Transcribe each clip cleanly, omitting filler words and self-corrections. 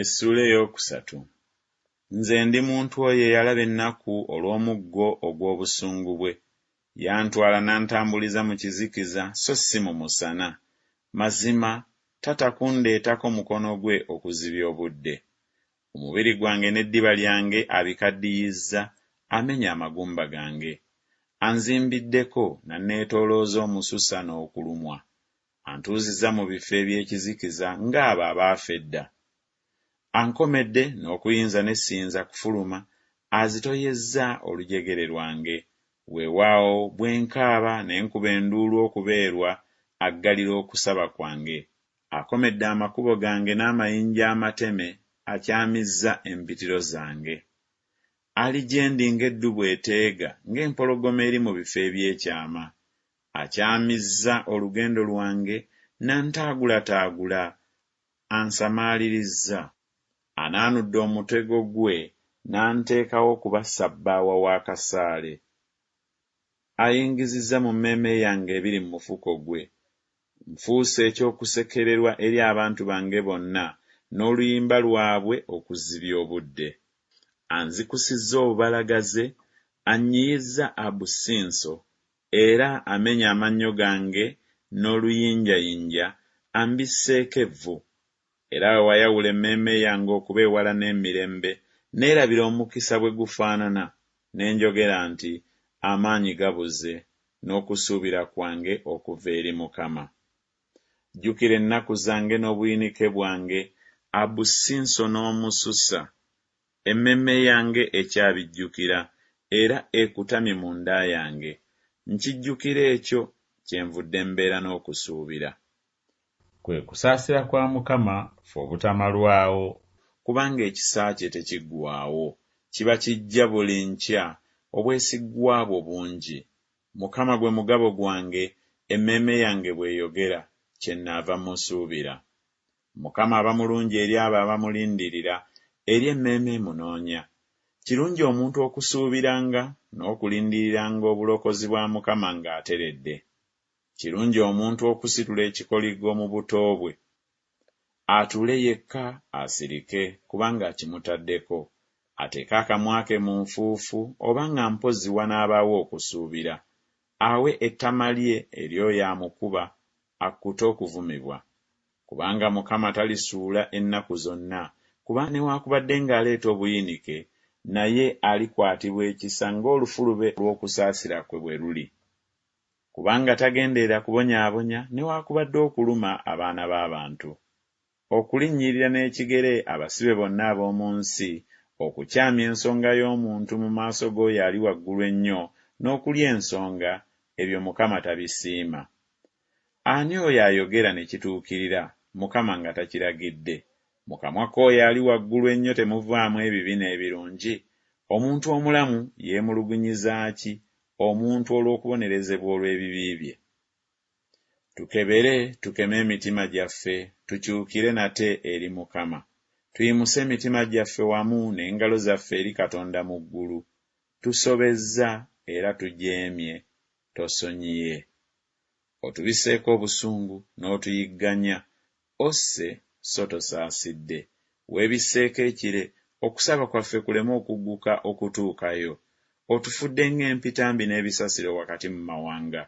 Essula ey'okusatu. Nze ndi muntu oyo eyalaba ennaku olw'omuggo ogw'obusungu bwe. Yantwala n'antambuliza mu kizikiza so si mu musana. Mazima tatakundeetako mukono gwe okuzibya obudde. Omubiri gwange n'eddiba lyange abikaddiyizza, amenya amagumba gange. Anzimbiddeko n'anneetoolooza omususa n'okulumwa. Antuuzizza mu bifo eby'ekizikiza ng'abo abaafa edda. Ankomedde n'okuyinza n'essinza kufuluma, azitoyezza olujegere lwange. Weewaawo bwe nkaaba ne nkuba enduulu okubeerwa, aggalira okusaba kwange. Akomedde amakubo gange n'amayinja amateme, akyamizza empitiro zange. Ali gye ndi ng'eddubu eteega, ng'empologoma eri mu bifo eby'ekyama. Akyamizza olugendo lwange, n'antaagulataagula, ansamalirizza. Anaanudde omutego gwe, n'anteekawo kuba ssabbaawa w'akasaale. Ayingizizza mu mmeeme yange ebiri mu mufuko gwe. Nfuuse ekyokusekererwa eri abantu bange bonna, n'oluyimba lwabwe okuzibya obudde. Anzikusizza obubalagaze, annyiyizza abusinso, era amenya amannyo gange n'oluyinjayinja, ambisseeko evvu. Era we wayawula emmeeme yange okuba ewala n'emirembe, neerabira omukisa bwe gufaanana, ne njogera nti amaanyi gabuze, n'okusuubira kwange okuva eri Mukama. Jjukira ennaku zange n'obuyinike bwange, abusinso n'omususa. Emmeeme yange ekyabijjukira, era ekutamye mu nda yange. Nkijjukira ekyo kyenvudde mbeera n'okusuubira. Kwe kusaasira kwa Mukama ffe obutamalwawo, kubanga ekisa kye tekiggwaawo, kiba kijja buli nkya, obwesigwa bwo bungi. Mukama gwe mugabo gwange, emmeeme yange bw'eyogera, kyennaava musuubira. Mukama aba mulungi eri abo abamulindirira, eri emmeeme emunoonya. Kirungi omuntu okusuubiranga n'okulindiriranga obulokozi bwa Mukama ng'ateredde. Kirungi omuntu okusitula ekikoligo mu buto bwe, atuule yekka asirike kubanga akimutaddeko, ateeke akamwa ke mu nfuufu oba nga mpozzi wanaabaawo okusuubira, awe ettama lye eri oyo amukuba, akkute okuvumibwa. Kubanga Mukama talisuula ennaku zonna, kuba newaakubadde ng'aleeta obuyinike, naye alikwatibwa ekisa ng'olufulube lw'okusaasira kwe bwe luli. Kubanga tagenderera kubonyaabonya newaakubadde okuluma abaana b'abantu. Okulinnyirira n'ekigere abasibe bonna ab'omu nsi, okukyamya ensonga y'omuntu mu maaso g'oyo ali waggulu ennyo, n'okulya ensonga, ebyo Mukama tabisiima. Ani oyo ayogera ne kituukirira, Mukama nga takiragidde? Mu kamwa k'oyo ali waggulu ennyo temuvaamu ebibi n'ebirungi? Omuntu omulamu yeemulugunyiza ki omuntu olw'okubonerezebwa olw'ebibi bye? Tukebere, tukeme emitima gyaffe, tukyukire nate eri Mukama. Tuyimuse emitima gyaffe wamu n'engalo zaffe eri Katonda mu ggulu. Tusobezza era tujeemye, tosonyiye. Otubiseeko obusungu n'otuyigganya, osse so tosaasidde. Weebisseeko ekire, okusaba kwaffe kuleme okugguka okutuukayo. Otufudde ng'empitambi n'ebisasiro wakati mu mawanga.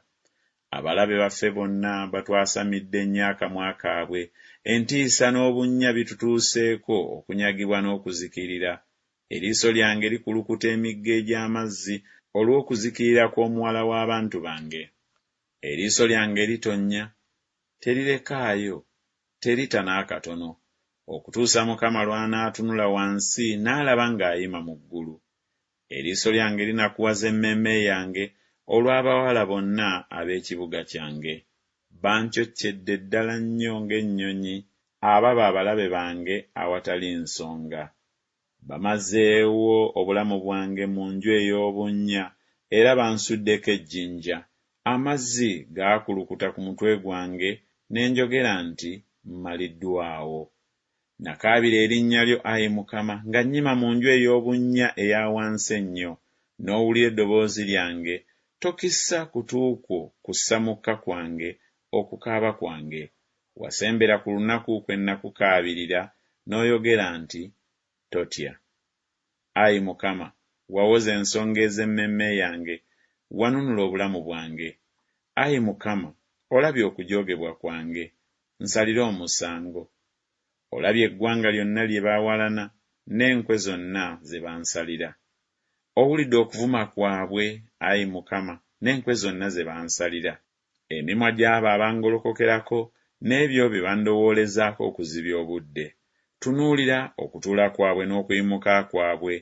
Abalabe baffe bonna batwasamidde nnyo akamwa kaabwe, entiisa n'obunnya bitutuuseeko okunyagibwa n'okuzikirira. Eriiso lyange likulukuta emigga egy'amazzi olw'okuzikirira kw'omuwala w'abantu bange. Eriiso lyange litonnya, terirekaayo, terita n'akatono, okutuusa Mukama lw'anaatunula wansi n'alaba ng'ayima mu ggulu. Eriiso lyange linakuwaza emmeeme yange olw'abawala bonna ab'ekibuga kyange. Bancoccedde ddala nnyo ng'ennyonyi ababa abalabe bange awatali nsonga. Bamazeewo obulamu bwange mu nju ey'obunnya, era bansuddeko ejjinja. Amazzi gaakulukuta ku mutwe gwange, ne njogera nti mmaliddwawo. Nakaabira erinnya lyo, Ayi Mukama, nga nnyima mu nju ey'obunnya eya wansi ennyo, n'owulira eddoboozi lyange. Tokissa kutu kwo kussa mukka kwange okukaaba kwange. Wasembera ku lunaku kwe nakukaabirira, n'oyogera nti, totya. Ayi Mukama, wawoza ensonga ez'emmemme yange, wanunula obulamu bwange. Ayi Mukama, olabye okujoogebwa kwange, nsalira omusango. Olabye eggwanga lyonna lye baawalana, n'enkwe zonna ze bansalira. Owulidde okuvuma kwabwe, Ayi Mukama, n'enkwe zonna ze bansalira. Emimwa gy'abo abangolokokerako n'ebyo bye bandowoolezaako okuzibya obudde. Tunuulira okutuula kwabwe n'okuyimuka kwabwe,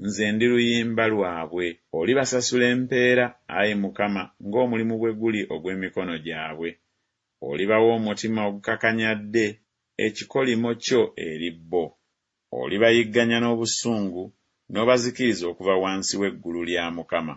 nze ndi luyimba lwabwe. Olibasasula empeera, Ayi Mukama, ng'omulimu bwe guli ogw'emikono gyabwe. Olibawa omutima ogukakanyadde, ekikolimo kyo eri bo. Olibayigganya n'obusungu, n'obazikiriza okuva wansi w'eggulu lya Mukama.